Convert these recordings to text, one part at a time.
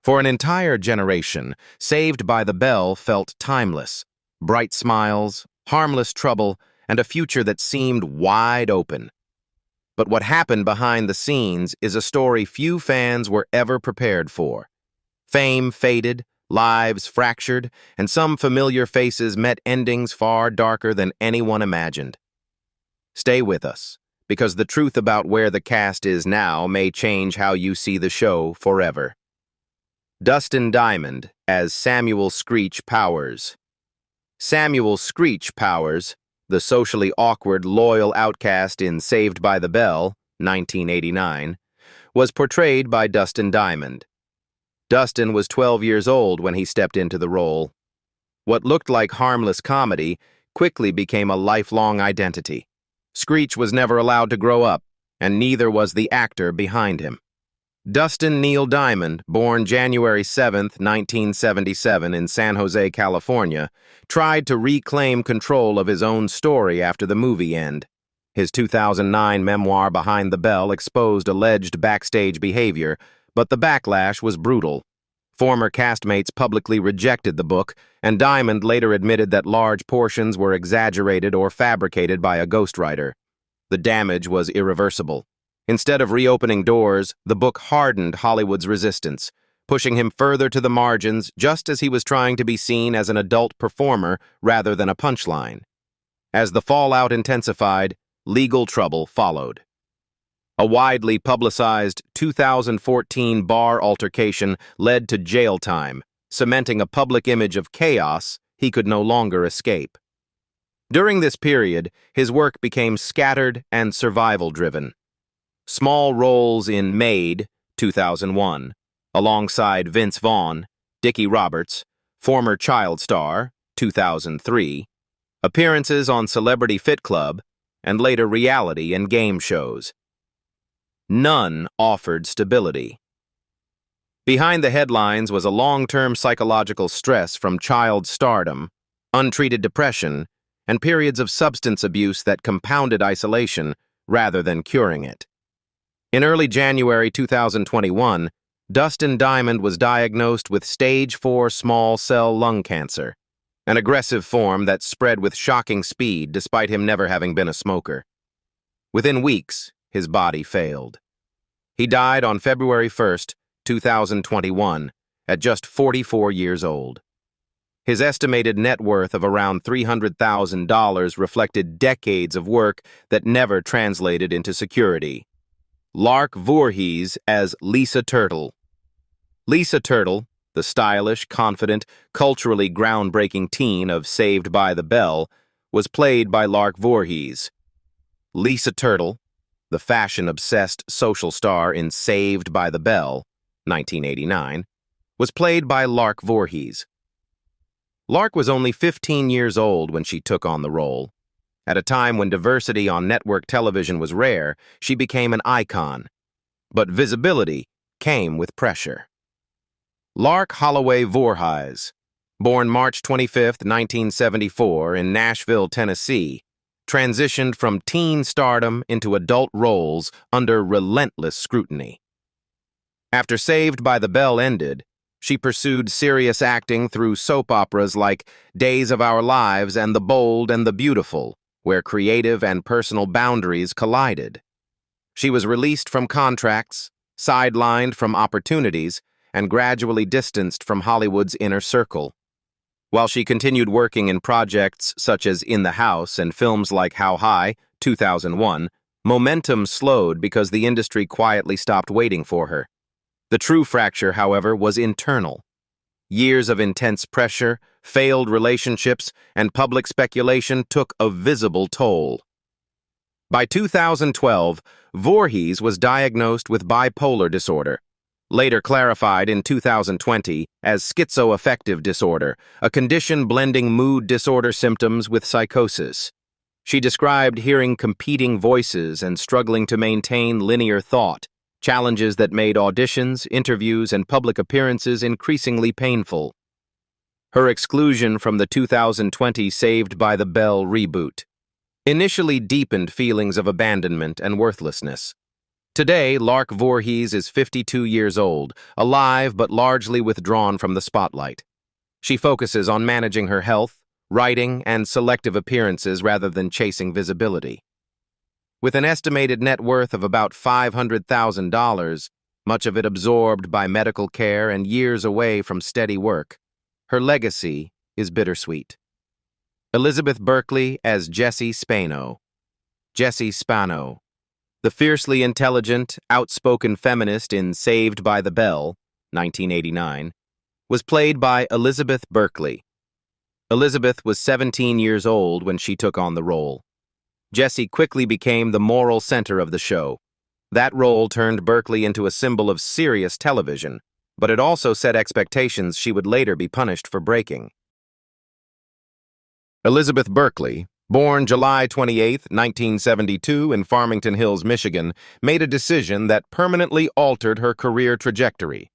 For an entire generation, Saved by the Bell felt timeless. Bright smiles, harmless trouble, and a future that seemed wide open. But what happened behind the scenes is a story few fans were ever prepared for. Fame faded, lives fractured, and some familiar faces met endings far darker than anyone imagined. Stay with us, because the truth about where the cast is now may change how you see the show forever. Dustin Diamond as Samuel Screech Powers. Samuel Screech Powers, the socially awkward, loyal outcast in Saved by the Bell, 1989, was portrayed by Dustin Diamond. Dustin was 12 years old when he stepped into the role. What looked like harmless comedy quickly became a lifelong identity. Screech was never allowed to grow up, and neither was the actor behind him. Dustin Neil Diamond, born January 7, 1977 in San Jose, California, tried to reclaim control of his own story after the movie end. His 2009 memoir Behind the Bell exposed alleged backstage behavior, but the backlash was brutal. Former castmates publicly rejected the book, and Diamond later admitted that large portions were exaggerated or fabricated by a ghostwriter. The damage was irreversible. Instead of reopening doors, the book hardened Hollywood's resistance, pushing him further to the margins just as he was trying to be seen as an adult performer rather than a punchline. As the fallout intensified, legal trouble followed. A widely publicized 2014 bar altercation led to jail time, cementing a public image of chaos he could no longer escape. During this period, his work became scattered and survival-driven. Small roles in Made, 2001, alongside Vince Vaughn, Dickie Roberts, former child star, 2003, appearances on Celebrity Fit Club, and later reality and game shows. None offered stability. Behind the headlines was a long-term psychological stress from child stardom, untreated depression, and periods of substance abuse that compounded isolation rather than curing it. In early January 2021, Dustin Diamond was diagnosed with stage 4 small cell lung cancer, an aggressive form that spread with shocking speed despite him never having been a smoker. Within weeks, his body failed. He died on February 1, 2021, at just 44 years old. His estimated net worth of around $300,000 reflected decades of work that never translated into security. Lark Voorhies as Lisa Turtle. Lisa Turtle, the stylish, confident, culturally groundbreaking teen of Saved by the Bell, was played by Lark Voorhies. Lisa Turtle, the fashion-obsessed social star in Saved by the Bell, 1989, was played by Lark Voorhies. Lark was only 15 years old when she took on the role. At a time when diversity on network television was rare, she became an icon. But visibility came with pressure. Lark Holloway Voorhies, born March 25, 1974 in Nashville, Tennessee, transitioned from teen stardom into adult roles under relentless scrutiny. After Saved by the Bell ended, she pursued serious acting through soap operas like Days of Our Lives and The Bold and the Beautiful, where creative and personal boundaries collided. She was released from contracts, sidelined from opportunities, and gradually distanced from Hollywood's inner circle. While she continued working in projects such as In the House and films like How High, 2001, momentum slowed because the industry quietly stopped waiting for her. The true fracture, however, was internal. Years of intense pressure, failed relationships, and public speculation took a visible toll. By 2012, Voorhies was diagnosed with bipolar disorder, later clarified in 2020 as schizoaffective disorder, a condition blending mood disorder symptoms with psychosis. She described hearing competing voices and struggling to maintain linear thought, challenges that made auditions, interviews, and public appearances increasingly painful. Her exclusion from the 2020 Saved by the Bell reboot initially deepened feelings of abandonment and worthlessness. Today, Lark Voorhies is 52 years old, alive but largely withdrawn from the spotlight. She focuses on managing her health, writing, and selective appearances rather than chasing visibility. With an estimated net worth of about $500,000, much of it absorbed by medical care and years away from steady work, her legacy is bittersweet. Elizabeth Berkeley as Jessie Spano. Jessie Spano, the fiercely intelligent, outspoken feminist in Saved by the Bell, 1989, was played by Elizabeth Berkeley. Elizabeth was 17 years old when she took on the role. Jessie quickly became the moral center of the show. That role turned Berkeley into a symbol of serious television, but it also set expectations she would later be punished for breaking. Elizabeth Berkeley, born July 28, 1972 in Farmington Hills, Michigan, made a decision that permanently altered her career trajectory.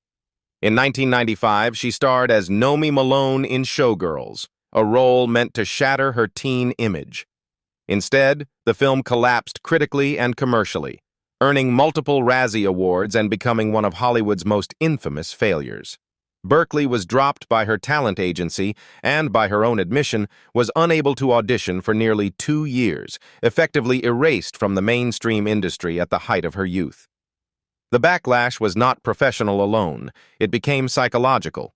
In 1995, she starred as Nomi Malone in Showgirls, a role meant to shatter her teen image. Instead, the film collapsed critically and commercially, earning multiple Razzie Awards and becoming one of Hollywood's most infamous failures. Berkeley was dropped by her talent agency and, by her own admission, was unable to audition for nearly 2 years, effectively erased from the mainstream industry at the height of her youth. The backlash was not professional alone, it became psychological.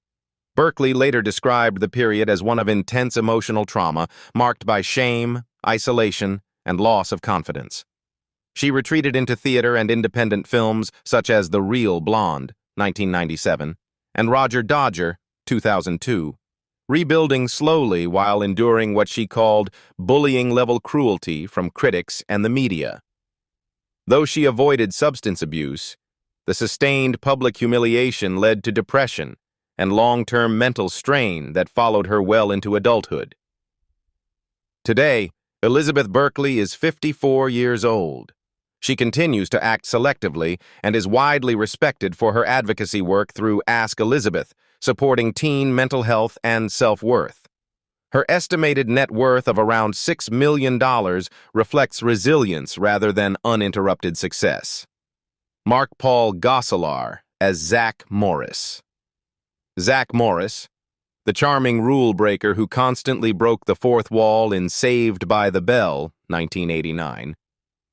Berkeley later described the period as one of intense emotional trauma, marked by shame, isolation, and loss of confidence. She retreated into theater and independent films such as The Real Blonde, 1997, and Roger Dodger, 2002, rebuilding slowly while enduring what she called bullying-level cruelty from critics and the media. Though she avoided substance abuse, the sustained public humiliation led to depression and long-term mental strain that followed her well into adulthood. Today, Elizabeth Berkeley is 54 years old. She continues to act selectively and is widely respected for her advocacy work through Ask Elizabeth, supporting teen mental health and self-worth. Her estimated net worth of around $6 million reflects resilience rather than uninterrupted success. Mark Paul Gosselaar as Zach Morris. Zach Morris, the charming rule breaker who constantly broke the fourth wall in Saved by the Bell, 1989,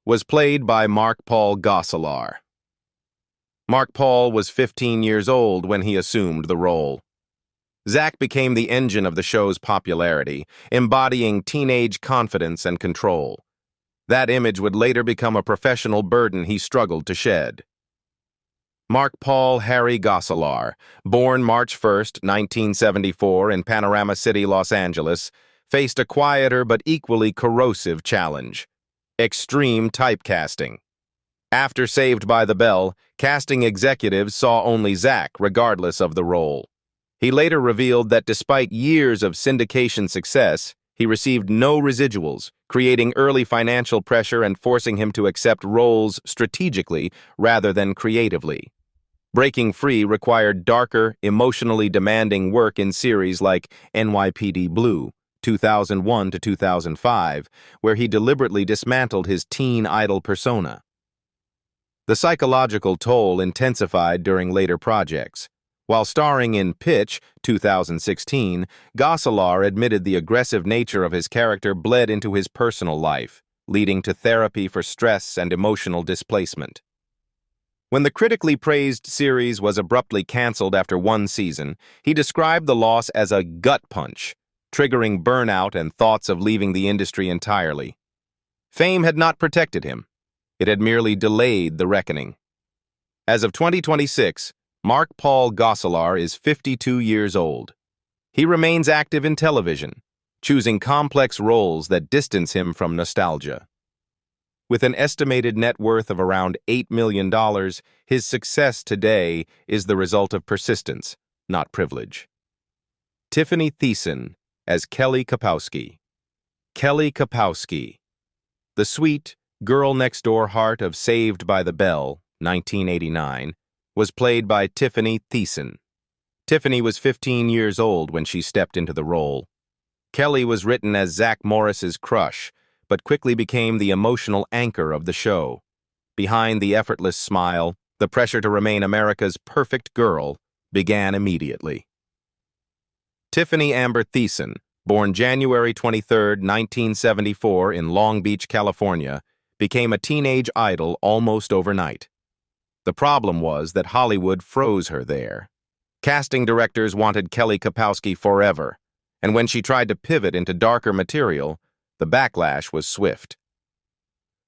was played by Mark Paul Gosselaar. Mark Paul was 15 years old when he assumed the role. Zach became the engine of the show's popularity, embodying teenage confidence and control. That image would later become a professional burden he struggled to shed. Mark Paul Harry Gosselaar, born March 1, 1974 in Panorama City, Los Angeles, faced a quieter but equally corrosive challenge: extreme typecasting. After Saved by the Bell, casting executives saw only Zach regardless of the role. He later revealed that despite years of syndication success, he received no residuals, creating early financial pressure and forcing him to accept roles strategically rather than creatively. Breaking free required darker, emotionally demanding work in series like NYPD Blue, 2001 to 2005, where he deliberately dismantled his teen idol persona. The psychological toll intensified during later projects. While starring in Pitch, 2016, Gosselaar admitted the aggressive nature of his character bled into his personal life, leading to therapy for stress and emotional displacement. When the critically praised series was abruptly canceled after 1 season, he described the loss as a gut punch, triggering burnout and thoughts of leaving the industry entirely. Fame had not protected him. It had merely delayed the reckoning. As of 2026, Mark Paul Gosselaar is 52 years old. He remains active in television, choosing complex roles that distance him from nostalgia. With an estimated net worth of around $8 million, his success today is the result of persistence, not privilege. Tiffany Thiessen as Kelly Kapowski. Kelly Kapowski, the sweet, girl-next-door heart of Saved by the Bell, 1989, was played by Tiffany Thiessen. Tiffany was 15 years old when she stepped into the role. Kelly was written as Zach Morris's crush, but quickly became the emotional anchor of the show. Behind the effortless smile, the pressure to remain America's perfect girl began immediately. Tiffany Amber Thiessen, born January 23, 1974 in Long Beach, California, became a teenage idol almost overnight. The problem was that Hollywood froze her there. Casting directors wanted Kelly Kapowski forever, and when she tried to pivot into darker material, the backlash was swift.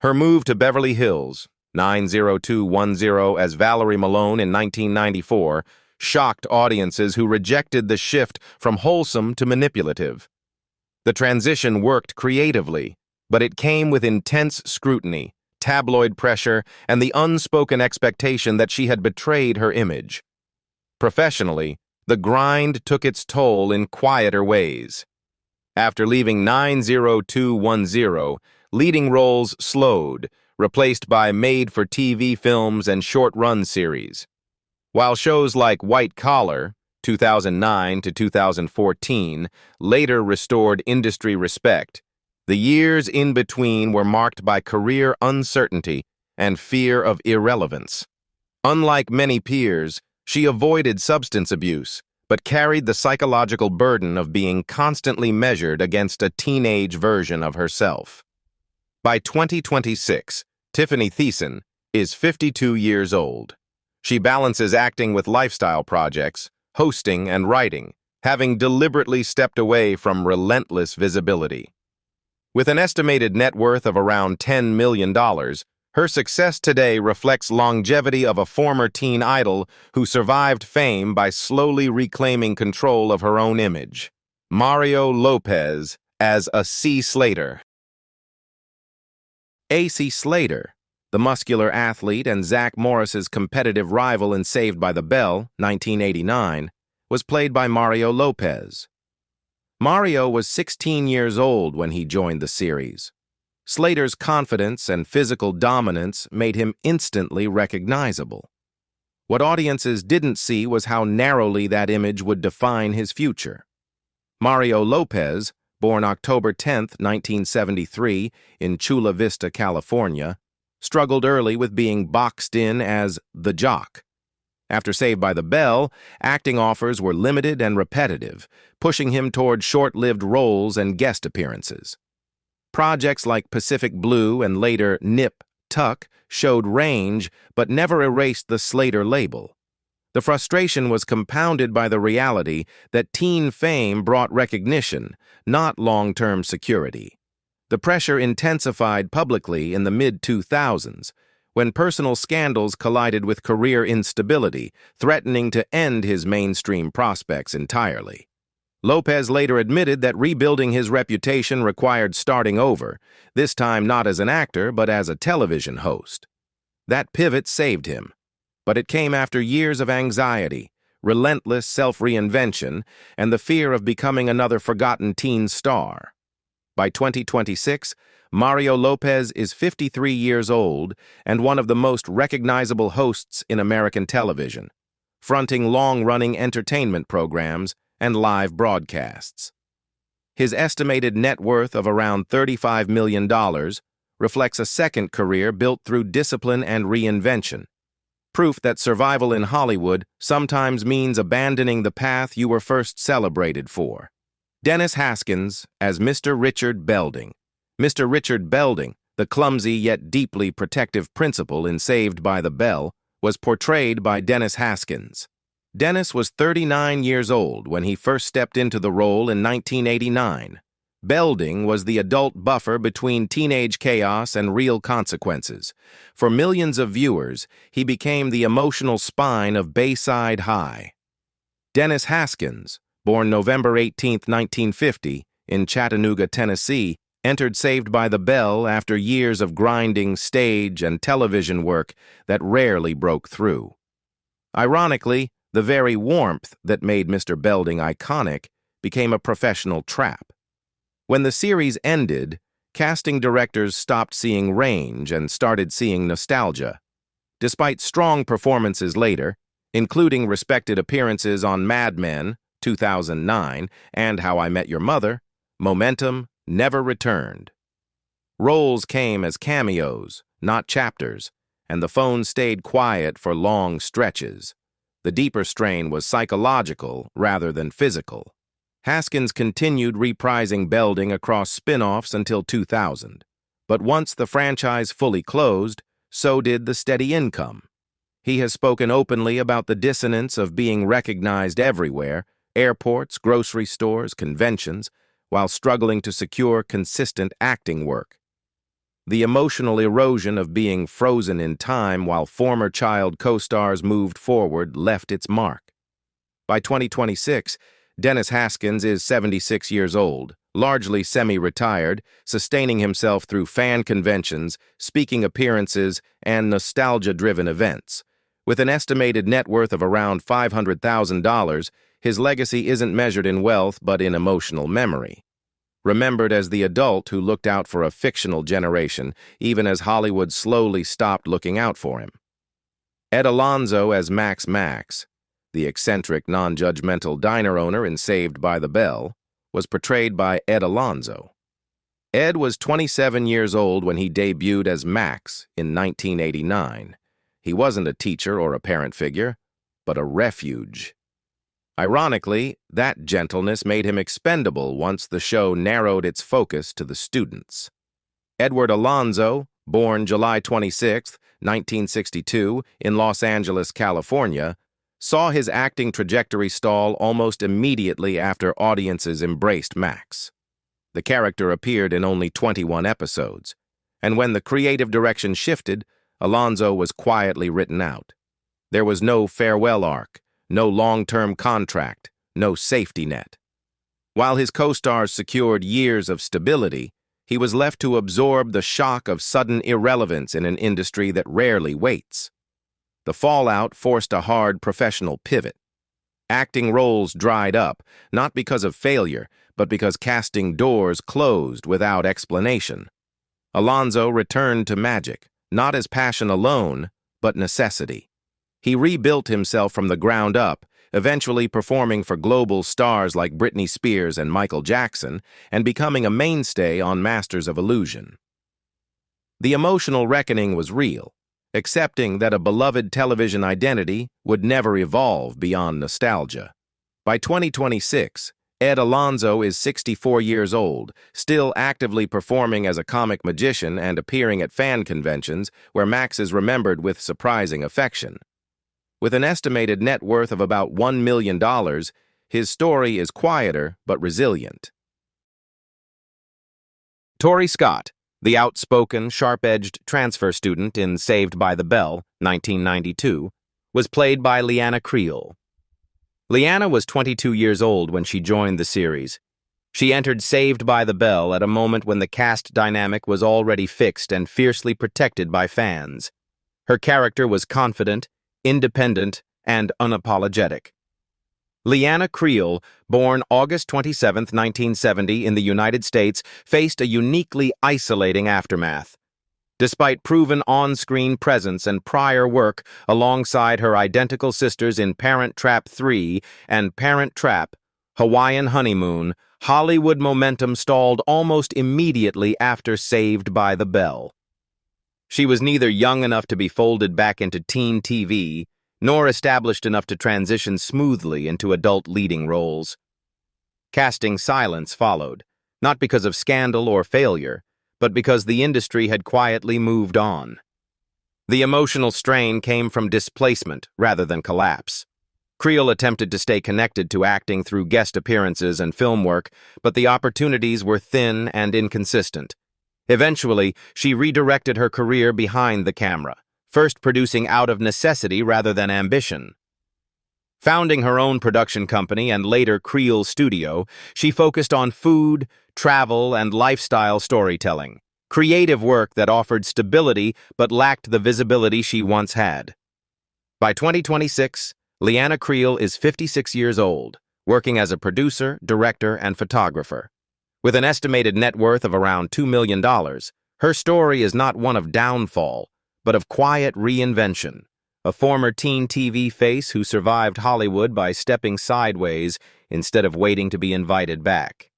Her move to Beverly Hills, 90210 as Valerie Malone in 1994, shocked audiences who rejected the shift from wholesome to manipulative. The transition worked creatively, but it came with intense scrutiny, tabloid pressure, and the unspoken expectation that she had betrayed her image. Professionally, the grind took its toll in quieter ways. After leaving 90210, leading roles slowed, replaced by made-for-TV films and short-run series. While shows like White Collar, 2009 to 2014, later restored industry respect, the years in between were marked by career uncertainty and fear of irrelevance. Unlike many peers, she avoided substance abuse, but carried the psychological burden of being constantly measured against a teenage version of herself. By 2026, Tiffany Thiessen is 52 years old. She balances acting with lifestyle projects, hosting, and writing, having deliberately stepped away from relentless visibility. With an estimated net worth of around $10 million, her success today reflects longevity of a former teen idol who survived fame by slowly reclaiming control of her own image. Mario Lopez as A.C. Slater. A.C. Slater, the muscular athlete and Zach Morris's competitive rival in Saved by the Bell, 1989, was played by Mario Lopez. Mario was 16 years old when he joined the series. Slater's confidence and physical dominance made him instantly recognizable. What audiences didn't see was how narrowly that image would define his future. Mario Lopez, born October 10, 1973, in Chula Vista, California, struggled early with being boxed in as the jock. After Saved by the Bell, acting offers were limited and repetitive, pushing him toward short-lived roles and guest appearances. Projects like Pacific Blue and later Nip Tuck showed range but never erased the Slater label. The frustration was compounded by the reality that teen fame brought recognition, not long-term security. The pressure intensified publicly in the mid-2000s, when personal scandals collided with career instability, threatening to end his mainstream prospects entirely. Lopez later admitted that rebuilding his reputation required starting over, this time not as an actor but as a television host. That pivot saved him, but it came after years of anxiety, relentless self-reinvention, and the fear of becoming another forgotten teen star. By 2026, Mario Lopez is 53 years old and one of the most recognizable hosts in American television, fronting long-running entertainment programs and live broadcasts. His estimated net worth of around $35 million reflects a second career built through discipline and reinvention, proof that survival in Hollywood sometimes means abandoning the path you were first celebrated for. Dennis Haskins as Mr. Richard Belding. Mr. Richard Belding, the clumsy yet deeply protective principal in Saved by the Bell, was portrayed by Dennis Haskins. Dennis was 39 years old when he first stepped into the role in 1989. Belding was the adult buffer between teenage chaos and real consequences. For millions of viewers, he became the emotional spine of Bayside High. Dennis Haskins, born November 18, 1950, in Chattanooga, Tennessee, entered Saved by the Bell after years of grinding stage and television work that rarely broke through. Ironically, the very warmth that made Mr. Belding iconic became a professional trap. When the series ended, casting directors stopped seeing range and started seeing nostalgia. Despite strong performances later, including respected appearances on Mad Men, 2009, and How I Met Your Mother, momentum never returned. Roles came as cameos, not chapters, and the phone stayed quiet for long stretches. The deeper strain was psychological rather than physical. Haskins continued reprising Belding across spin-offs until 2000. But once the franchise fully closed, so did the steady income. He has spoken openly about the dissonance of being recognized everywhere, airports, grocery stores, conventions, while struggling to secure consistent acting work. The emotional erosion of being frozen in time while former child co-stars moved forward left its mark. By 2026, Dennis Haskins is 76 years old, largely semi-retired, sustaining himself through fan conventions, speaking appearances, and nostalgia-driven events. With an estimated net worth of around $500,000, his legacy isn't measured in wealth but in emotional memory. Remembered as the adult who looked out for a fictional generation, even as Hollywood slowly stopped looking out for him. Ed Alonzo as Max, the eccentric, non-judgmental diner owner in Saved by the Bell, was portrayed by Ed Alonzo. Ed was 27 years old when he debuted as Max in 1989. He wasn't a teacher or a parent figure, but a refuge. Ironically, that gentleness made him expendable once the show narrowed its focus to the students. Edward Alonzo, born July 26, 1962, in Los Angeles, California, saw his acting trajectory stall almost immediately after audiences embraced Max. The character appeared in only 21 episodes, and when the creative direction shifted, Alonzo was quietly written out. There was no farewell arc, no long-term contract, no safety net. While his co-stars secured years of stability, he was left to absorb the shock of sudden irrelevance in an industry that rarely waits. The fallout forced a hard professional pivot. Acting roles dried up, not because of failure, but because casting doors closed without explanation. Alonzo returned to magic, not as passion alone, but necessity. He rebuilt himself from the ground up, eventually performing for global stars like Britney Spears and Michael Jackson, and becoming a mainstay on Masters of Illusion. The emotional reckoning was real, accepting that a beloved television identity would never evolve beyond nostalgia. By 2026, Ed Alonzo is 64 years old, still actively performing as a comic magician and appearing at fan conventions where Max is remembered with surprising affection. With an estimated net worth of about $1 million, his story is quieter but resilient. Tori Scott, the outspoken, sharp-edged transfer student in Saved by the Bell, 1992, was played by Lyanna Creel. Lyanna was 22 years old when she joined the series. She entered Saved by the Bell at a moment when the cast dynamic was already fixed and fiercely protected by fans. Her character was confident, independent, and unapologetic. Lyanna Creel, born August 27, 1970 in the United States, faced a uniquely isolating aftermath. Despite proven on-screen presence and prior work alongside her identical sisters in Parent Trap 3 and Parent Trap, Hawaiian Honeymoon, Hollywood momentum stalled almost immediately after Saved by the Bell. She was neither young enough to be folded back into teen TV, nor established enough to transition smoothly into adult leading roles. Casting silence followed, not because of scandal or failure, but because the industry had quietly moved on. The emotional strain came from displacement rather than collapse. Creel attempted to stay connected to acting through guest appearances and film work, but the opportunities were thin and inconsistent. Eventually, she redirected her career behind the camera, first producing out of necessity rather than ambition. Founding her own production company and later Creel Studio, she focused on food, travel, and lifestyle storytelling, creative work that offered stability but lacked the visibility she once had. By 2026, Lyanna Creel is 56 years old, working as a producer, director, and photographer. With an estimated net worth of around $2 million, her story is not one of downfall, but of quiet reinvention. A former teen TV face who survived Hollywood by stepping sideways instead of waiting to be invited back.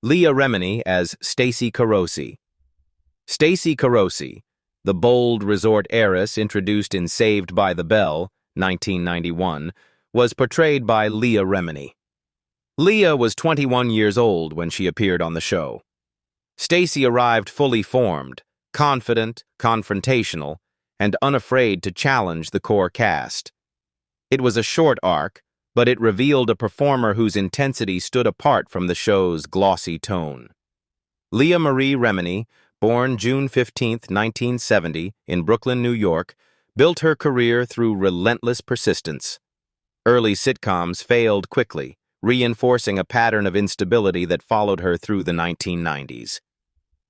Leah Remini as Stacey Carosi. Stacey Carosi, the bold resort heiress introduced in Saved by the Bell, 1991, was portrayed by Leah Remini. Leah was 21 years old when she appeared on the show. Stacy arrived fully formed, confident, confrontational, and unafraid to challenge the core cast. It was a short arc, but it revealed a performer whose intensity stood apart from the show's glossy tone. Leah Marie Remini, born June 15, 1970, in Brooklyn, New York, built her career through relentless persistence. Early sitcoms failed quickly, reinforcing a pattern of instability that followed her through the 1990s.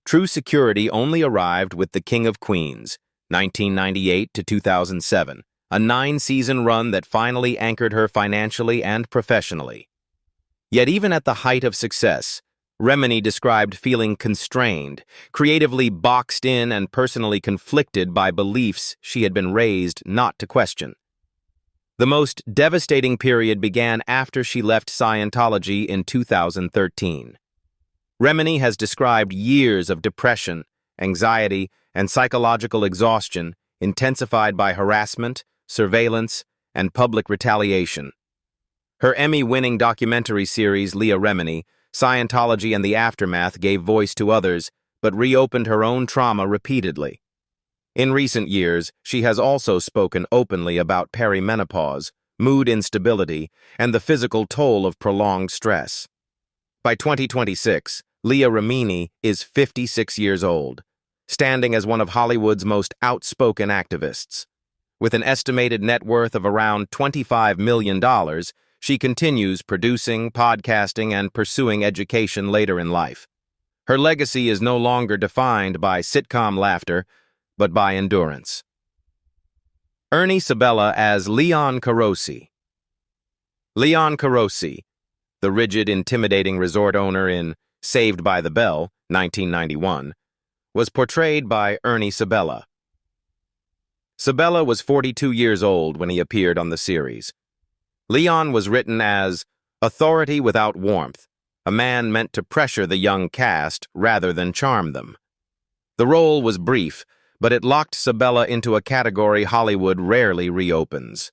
True security only arrived with The King of Queens, 1998 to 2007, a 9-season run that finally anchored her financially and professionally. Yet even at the height of success, Remini described feeling constrained, creatively boxed in and personally conflicted by beliefs she had been raised not to question. The most devastating period began after she left Scientology in 2013. Remini has described years of depression, anxiety, and psychological exhaustion intensified by harassment, surveillance, and public retaliation. Her Emmy-winning documentary series, Leah Remini, Scientology and the Aftermath, gave voice to others, but reopened her own trauma repeatedly. In recent years, she has also spoken openly about perimenopause, mood instability, and the physical toll of prolonged stress. By 2026, Leah Remini is 56 years old, standing as one of Hollywood's most outspoken activists. With an estimated net worth of around $25 million, she continues producing, podcasting, and pursuing education later in life. Her legacy is no longer defined by sitcom laughter, but by endurance. Ernie Sabella as Leon Carosi. Leon Carosi, the rigid, intimidating resort owner in Saved by the Bell, 1991, was portrayed by Ernie Sabella. Sabella was 42 years old when he appeared on the series. Leon was written as authority without warmth, a man meant to pressure the young cast rather than charm them. The role was brief, but it locked Sabella into a category Hollywood rarely reopens.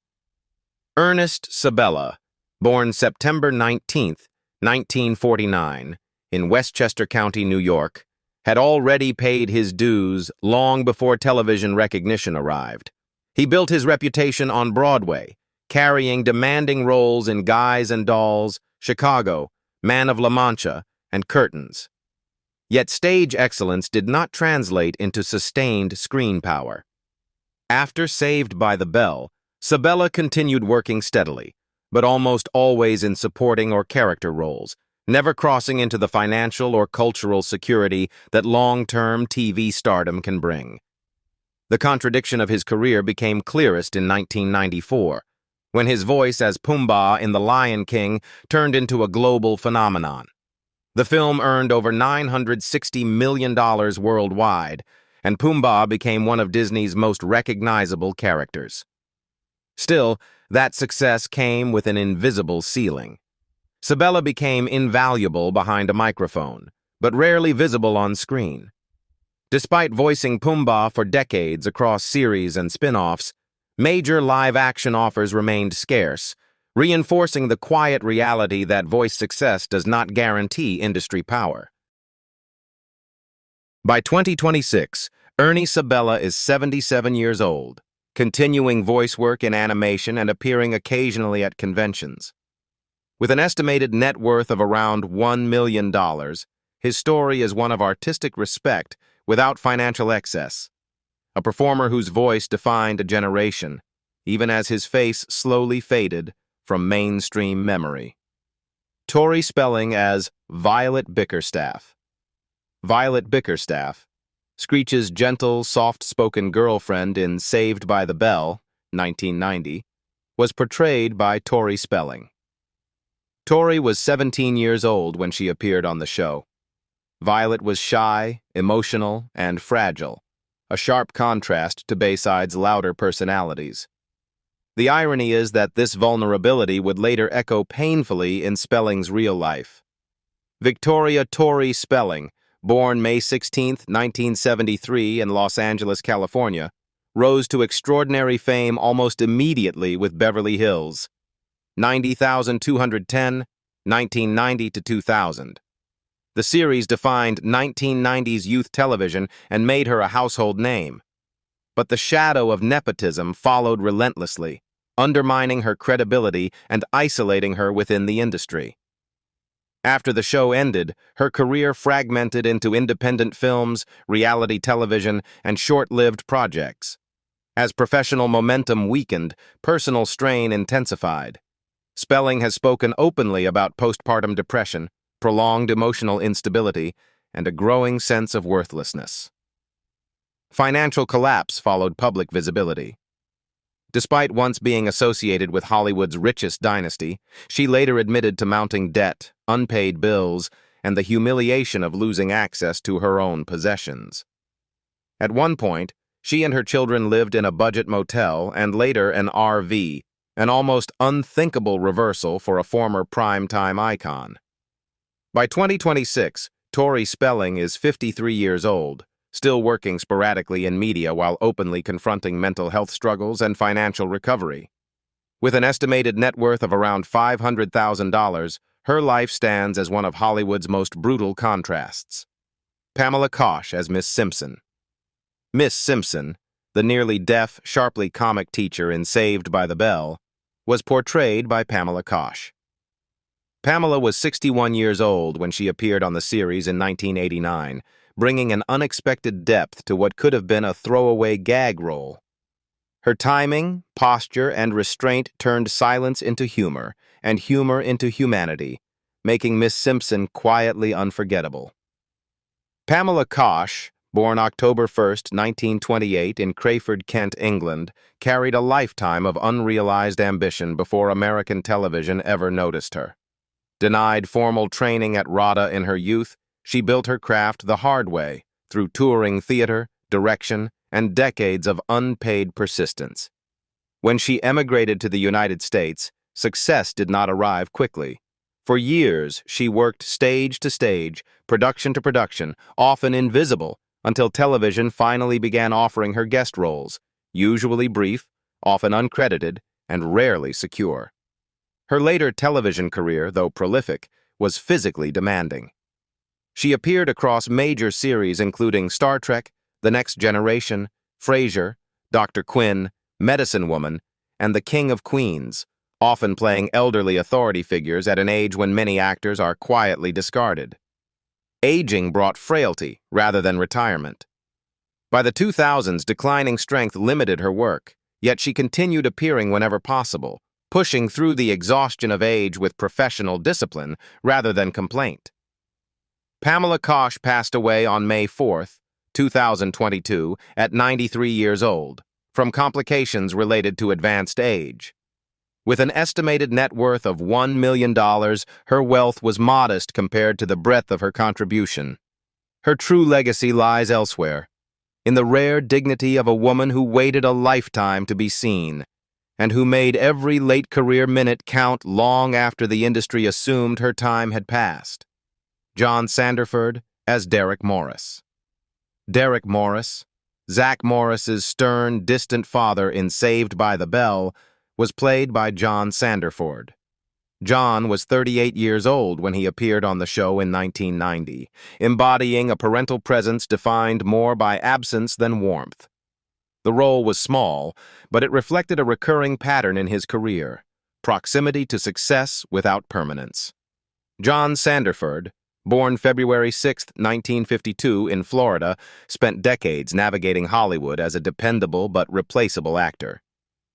Ernest Sabella, born September 19, 1949, in Westchester County, New York, had already paid his dues long before television recognition arrived. He built his reputation on Broadway, carrying demanding roles in Guys and Dolls, Chicago, Man of La Mancha, and Curtains. Yet stage excellence did not translate into sustained screen power. After Saved by the Bell, Sabella continued working steadily, but almost always in supporting or character roles, never crossing into the financial or cultural security that long-term TV stardom can bring. The contradiction of his career became clearest in 1994, when his voice as Pumbaa in The Lion King turned into a global phenomenon. The film earned over $960 million worldwide, and Pumbaa became one of Disney's most recognizable characters. Still, that success came with an invisible ceiling. Sabella became invaluable behind a microphone, but rarely visible on screen. Despite voicing Pumbaa for decades across series and spin-offs, major live-action offers remained scarce, reinforcing the quiet reality that voice success does not guarantee industry power. By 2026, Ernie Sabella is 77 years old, continuing voice work in animation and appearing occasionally at conventions. With an estimated net worth of around $1 million, his story is one of artistic respect without financial excess. A performer whose voice defined a generation, even as his face slowly faded from mainstream memory. Tori Spelling as Violet Bickerstaff. Violet Bickerstaff, Screech's gentle, soft-spoken girlfriend in Saved by the Bell, 1990, was portrayed by Tori Spelling. Tori was 17 years old when she appeared on the show. Violet was shy, emotional, and fragile, a sharp contrast to Bayside's louder personalities. The irony is that this vulnerability would later echo painfully in Spelling's real life. Victoria Tori Spelling, born May 16, 1973 in Los Angeles, California, rose to extraordinary fame almost immediately with Beverly Hills, 90,210, 1990 to 2000. The series defined 1990s youth television and made her a household name. But the shadow of nepotism followed relentlessly, undermining her credibility and isolating her within the industry. After the show ended, her career fragmented into independent films, reality television, and short-lived projects. As professional momentum weakened, personal strain intensified. Spelling has spoken openly about postpartum depression, prolonged emotional instability, and a growing sense of worthlessness. Financial collapse followed public visibility. Despite once being associated with Hollywood's richest dynasty, she later admitted to mounting debt, unpaid bills, and the humiliation of losing access to her own possessions. At one point, she and her children lived in a budget motel and later an RV, an almost unthinkable reversal for a former primetime icon. By 2026, Tori Spelling is 53 years old, still working sporadically in media while openly confronting mental health struggles and financial recovery. With an estimated net worth of around $500,000, her life stands as one of Hollywood's most brutal contrasts. Pamela Kosh as Miss Simpson. Miss Simpson, the nearly deaf, sharply comic teacher in Saved by the Bell, was portrayed by Pamela Kosh. Pamela was 61 years old when she appeared on the series in 1989, bringing an unexpected depth to what could have been a throwaway gag role. Her timing, posture, and restraint turned silence into humor, and humor into humanity, making Miss Simpson quietly unforgettable. Pamela Kosh, born October 1, 1928 in Crayford, Kent, England, carried a lifetime of unrealized ambition before American television ever noticed her. Denied formal training at RADA in her youth, she built her craft the hard way, through touring theater, direction, and decades of unpaid persistence. When she emigrated to the United States, success did not arrive quickly. For years, she worked stage to stage, production to production, often invisible, until television finally began offering her guest roles, usually brief, often uncredited, and rarely secure. Her later television career, though prolific, was physically demanding. She appeared across major series including Star Trek, The Next Generation, Frasier, Dr. Quinn, Medicine Woman, and The King of Queens, often playing elderly authority figures at an age when many actors are quietly discarded. Aging brought frailty rather than retirement. By the 2000s, declining strength limited her work, yet she continued appearing whenever possible, pushing through the exhaustion of age with professional discipline rather than complaint. Pamela Kosh passed away on May 4, 2022, at 93 years old, from complications related to advanced age. With an estimated net worth of $1 million, her wealth was modest compared to the breadth of her contribution. Her true legacy lies elsewhere, in the rare dignity of a woman who waited a lifetime to be seen, and who made every late career minute count long after the industry assumed her time had passed. John Sanderford as Derek Morris. Derek Morris, Zach Morris's stern, distant father in Saved by the Bell, was played by John Sanderford. John was 38 years old when he appeared on the show in 1990, embodying a parental presence defined more by absence than warmth. The role was small, but it reflected a recurring pattern in his career: proximity to success without permanence. John Sanderford, born February 6, 1952, in Florida, spent decades navigating Hollywood as a dependable but replaceable actor.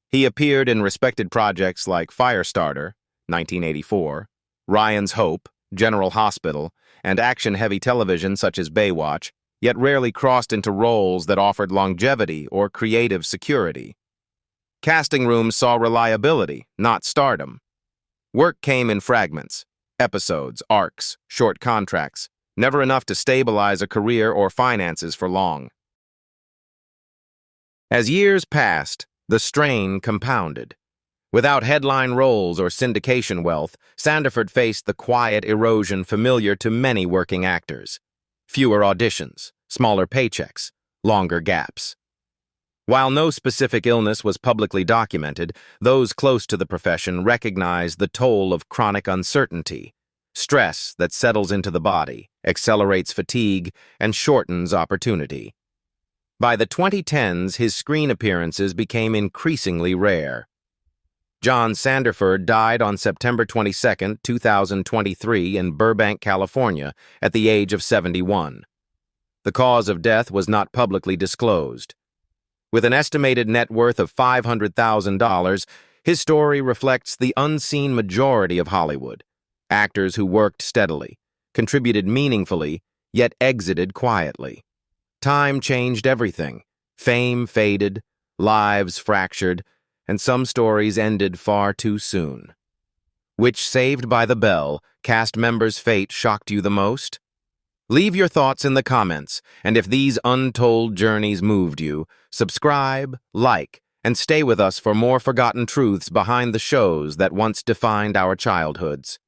He appeared in respected projects like Firestarter, 1984, Ryan's Hope, General Hospital, and action-heavy television such as Baywatch, yet rarely crossed into roles that offered longevity or creative security. Casting rooms saw reliability, not stardom. Work came in fragments: episodes, arcs, short contracts, never enough to stabilize a career or finances for long. As years passed, the strain compounded. Without headline roles or syndication wealth, Sanderford faced the quiet erosion familiar to many working actors. Fewer auditions, smaller paychecks, longer gaps. While no specific illness was publicly documented, those close to the profession recognized the toll of chronic uncertainty, stress that settles into the body, accelerates fatigue, and shortens opportunity. By the 2010s, his screen appearances became increasingly rare. John Sanderford died on September 22, 2023 in Burbank, California, at the age of 71. The cause of death was not publicly disclosed. With an estimated net worth of $500,000, his story reflects the unseen majority of Hollywood. Actors who worked steadily, contributed meaningfully, yet exited quietly. Time changed everything. Fame faded, lives fractured, and some stories ended far too soon. Which Saved by the Bell cast member's fate shocked you the most? Leave your thoughts in the comments, and if these untold journeys moved you, subscribe, like, and stay with us for more forgotten truths behind the shows that once defined our childhoods.